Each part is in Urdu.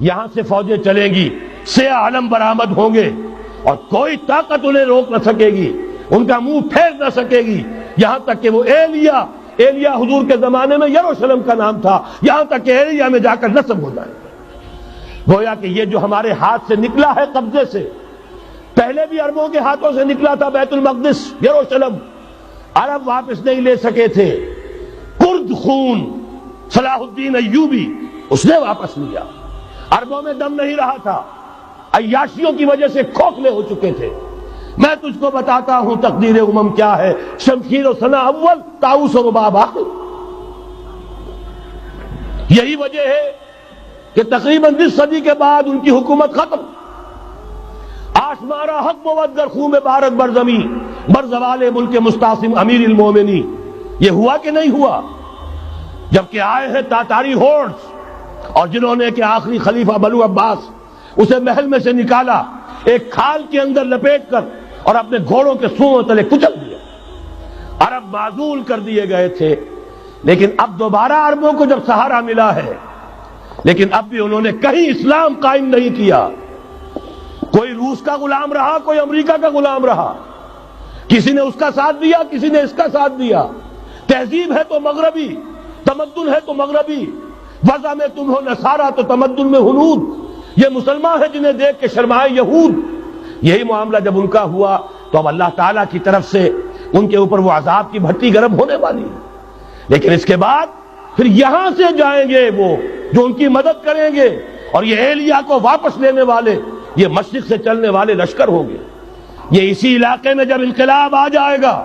یہاں سے فوجیں چلیں گی، سیاہ علم برآمد ہوں گے اور کوئی طاقت انہیں روک نہ سکے گی، ان کا منہ پھیر نہ سکے گی، یہاں تک کہ وہ ایلیا حضور کے زمانے میں یروشلم کا نام تھا، یہاں تک کہ ایلیا میں جا کر نصب ہو جائے. گویا کہ یہ جو ہمارے ہاتھ سے نکلا ہے قبضے سے، پہلے بھی عربوں کے ہاتھوں سے نکلا تھا بیت المقدس، یروشلم، عرب واپس نہیں لے سکے تھے. کرد خون صلاح الدین ایوبی اس نے واپس لیا. عربوں میں دم نہیں رہا تھا، عیاشیوں کی وجہ سے کھوکھلے ہو چکے تھے. میں تجھ کو بتاتا ہوں تقدیر امم کیا ہے، شمشیر و ثنا اول، طاؤس و رباب آخر. یہی وجہ ہے کہ تقریباً 20 صدی کے بعد ان کی حکومت ختم. آشمارا حق بود گر خون بارک بر زمین بر زوال ملک مستعصم امیر المومنی. یہ ہوا کہ نہیں ہوا؟ جبکہ آئے ہیں تاتاری ہورڈز، اور جنہوں نے کہ آخری خلیفہ بنو عباس اسے محل میں سے نکالا، ایک کھال کے اندر لپیٹ کر اور اپنے گھوڑوں کے سوؤں تلے کچل دیا. عرب معزول کر دیے گئے تھے، لیکن اب دوبارہ عربوں کو جب سہارا ملا ہے، لیکن اب بھی انہوں نے کہیں اسلام قائم نہیں کیا. کوئی روس کا غلام رہا، کوئی امریکہ کا غلام رہا، کسی نے اس کا ساتھ دیا، کسی نے اس کا ساتھ دیا. تہذیب ہے تو مغربی، تمدن ہے تو مغربی، وضع میں تم ہو نصارہ تو تمدن میں ہنود. یہ مسلمان ہیں جنہیں دیکھ کے شرمائے یہود. یہی معاملہ جب ان کا ہوا تو اب اللہ تعالیٰ کی طرف سے ان کے اوپر وہ عذاب کی بھٹی گرم ہونے والی ہے. لیکن اس کے بعد پھر یہاں سے جائیں گے وہ جو ان کی مدد کریں گے، اور یہ ایلیا کو واپس لینے والے یہ مشرق سے چلنے والے لشکر ہوں گے. یہ اسی علاقے میں جب انقلاب آ جائے گا،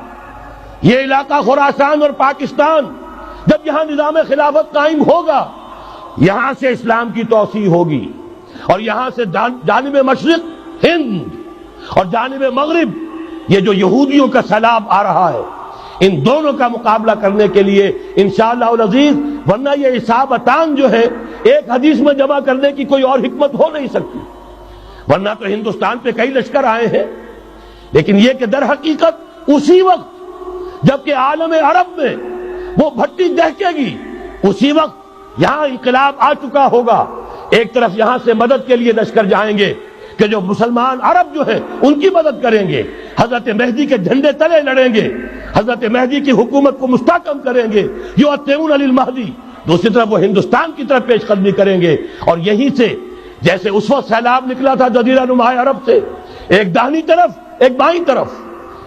یہ علاقہ خراسان اور پاکستان، جب یہاں نظام خلافت قائم ہوگا، یہاں سے اسلام کی توسیع ہوگی، اور یہاں سے جانب مشرق ہند اور جانب مغرب یہ جو یہودیوں کا سیلاب آ رہا ہے، ان دونوں کا مقابلہ کرنے کے لیے انشاءاللہ العزیز، ورنہ یہ اصابتان جو ہے ایک حدیث میں جمع کرنے کی کوئی اور حکمت ہو نہیں سکتی. ورنہ تو ہندوستان پہ کئی لشکر آئے ہیں، لیکن یہ کہ در حقیقت اسی وقت جبکہ عالم عرب میں وہ بھٹی دہکے گی، اسی وقت یہاں انقلاب آ چکا ہوگا. ایک طرف یہاں سے مدد کے لیے لشکر جائیں گے کہ جو مسلمان عرب جو ہیں ان کی مدد کریں گے، حضرت مہدی کے جھنڈے تلے لڑیں گے، حضرت مہدی کی حکومت کو مستحکم کریں گے، یؤتمون للمہدی. دوسری طرف وہ ہندوستان کی طرف پیش قدمی کریں گے، اور یہیں سے جیسے اس وقت سیلاب نکلا تھا جزیرہ نما عرب سے، ایک داہنی طرف ایک بائیں طرف،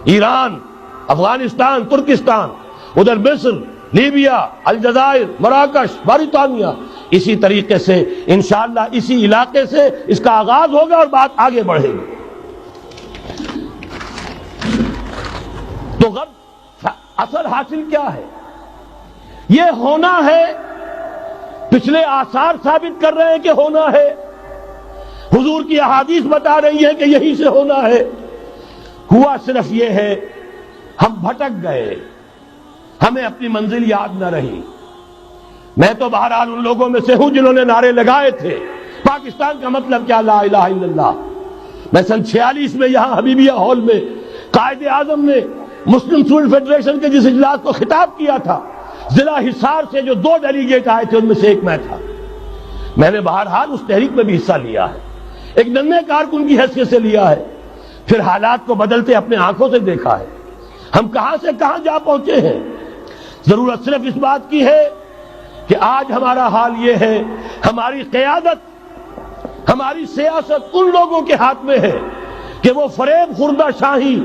ایران، افغانستان، ترکستان، ادھر مصر، لیبیا، الجزائر، مراکش، موریتانیہ، اسی طریقے سے انشاءاللہ اسی علاقے سے اس کا آغاز ہوگا اور بات آگے بڑھے گی. تو غرب اصل حاصل کیا ہے؟ یہ ہونا ہے، پچھلے آثار ثابت کر رہے ہیں کہ ہونا ہے، حضور کی احادیث بتا رہی ہیں کہ یہی سے ہونا ہے. ہوا صرف یہ ہے ہم بھٹک گئے، ہمیں اپنی منزل یاد نہ رہی. میں تو بہرحال ان لوگوں میں سے ہوں جنہوں نے نعرے لگائے تھے پاکستان کا مطلب کیا، لا الہ الا اللہ. میں سن 46 میں یہاں حبیبیہ ہال میں قائد اعظم نے مسلم اسٹوڈنٹ فیڈریشن کے جس اجلاس کو خطاب کیا تھا، ضلع حصار سے جو 2 ڈیلیگیٹ آئے تھے ان میں سے ایک میں تھا. میں نے بہرحال اس تحریک میں بھی حصہ لیا ہے، ایک ننھے کارکن کی حیثیت سے لیا ہے، پھر حالات کو بدلتے اپنے آنکھوں سے دیکھا ہے. ہم کہاں سے کہاں جا پہنچے ہیں. ضرورت صرف اس بات کی ہے کہ آج ہمارا حال یہ ہے، ہماری قیادت، ہماری سیاست ان لوگوں کے ہاتھ میں ہے کہ وہ فریب خوردہ شاہی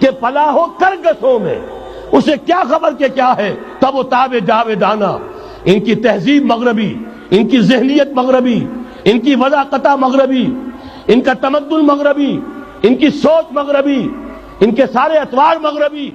کے پلاح و کرگسوں میں اسے کیا خبر کہ کیا ہے، تب وہ تابع جاویدانہ. ان کی تہذیب مغربی، ان کی ذہنیت مغربی، ان کی وضاقتہ مغربی، ان کا تمدن مغربی، ان کی سوچ مغربی، ان کے سارے اطوار مغربی.